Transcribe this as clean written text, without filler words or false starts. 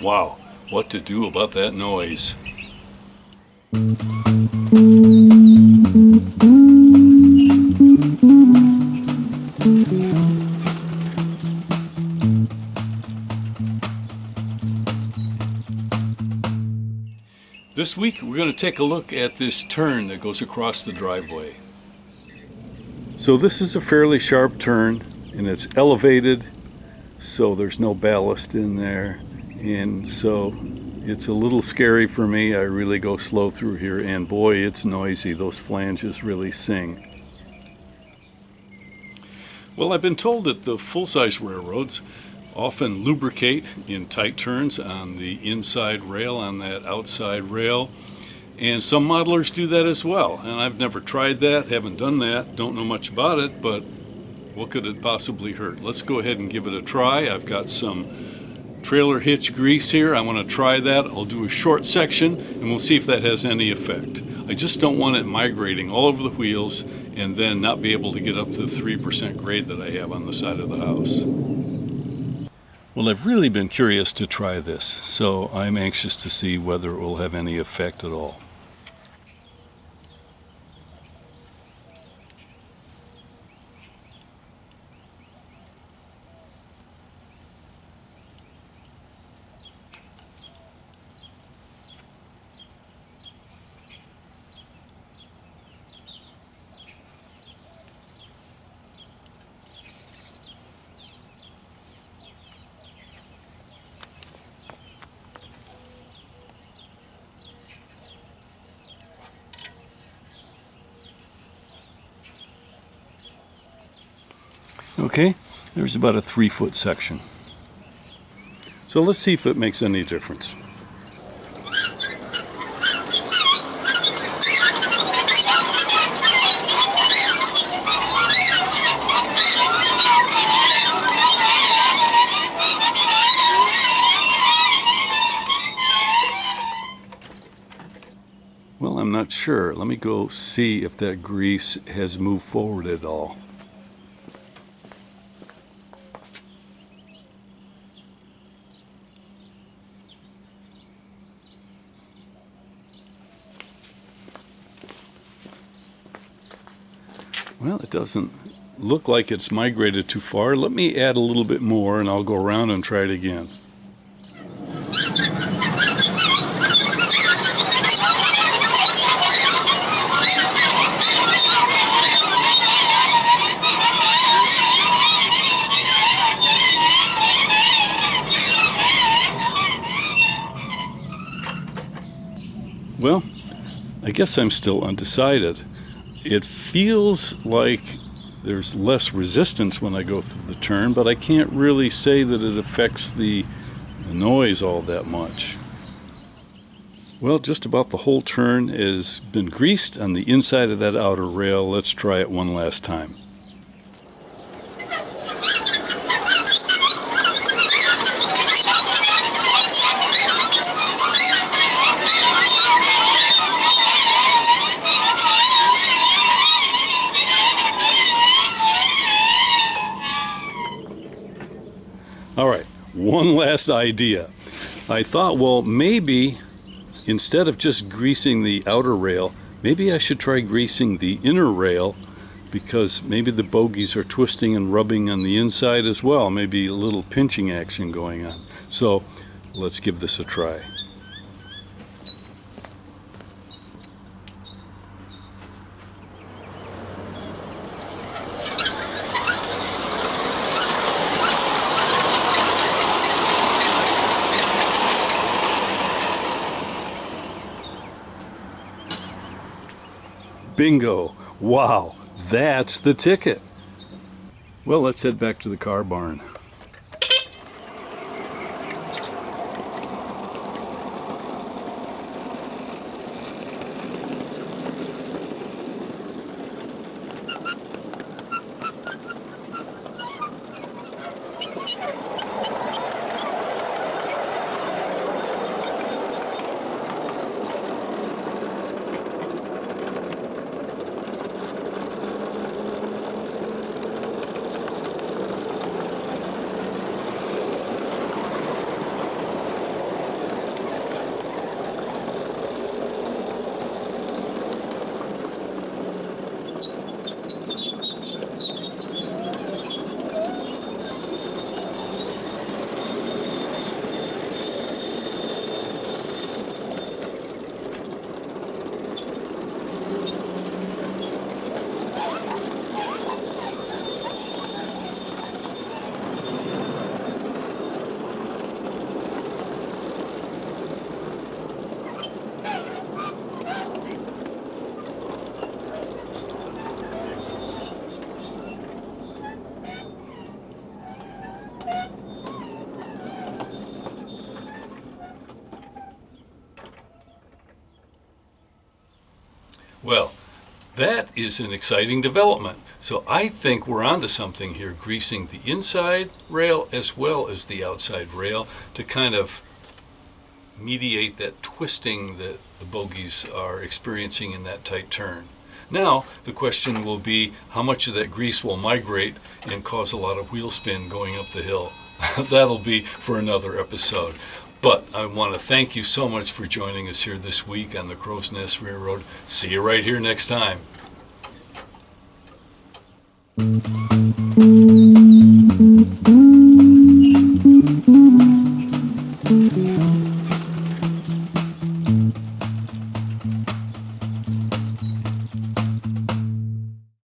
Wow, what to do about that noise? This week we're going to take a look at this turn that goes across the driveway. So this is a fairly sharp turn and it's elevated, so there's no ballast in there, and so it's a little scary for me. I really go slow through here, and boy, it's noisy. Those flanges really sing. Well, I've been told that the full-size railroads often lubricate in tight turns on the inside rail, on that outside rail, and some modelers do that as well. And I've never tried that, haven't done that, don't know much about it, but what could it possibly hurt? Let's go ahead and give it a try. I've got some trailer hitch grease here. I want to try that. I'll do a short section and we'll see if that has any effect. I just don't want it migrating all over the wheels and then not be able to get up to the 3% grade that I have on the side of the house. Well, I've really been curious to try this, so I'm anxious to see whether it will have any effect at all. Okay, there's about a 3-foot section. So let's see if it makes any difference. Well, I'm not sure. Let me go see if that grease has moved forward at all. Well, it doesn't look like it's migrated too far. Let me add a little bit more and I'll go around and try it again. Well, I guess I'm still undecided. It feels like there's less resistance when I go through the turn, but I can't really say that it affects the noise all that much. Well, just about the whole turn has been greased on the inside of that outer rail. Let's try it one last time. All right, one last idea. I thought, well, maybe instead of just greasing the outer rail, maybe I should try greasing the inner rail, because maybe the bogies are twisting and rubbing on the inside as well. Maybe a little pinching action going on. So let's give this a try. Bingo! Wow, that's the ticket. Well, let's head back to the car barn. Well, that is an exciting development. So I think we're onto something here, greasing the inside rail as well as the outside rail to kind of mediate that twisting that the bogies are experiencing in that tight turn. Now, the question will be how much of that grease will migrate and cause a lot of wheel spin going up the hill. That'll be for another episode. But I want to thank you so much for joining us here this week on the Crow's Nest Railroad. See you right here next time.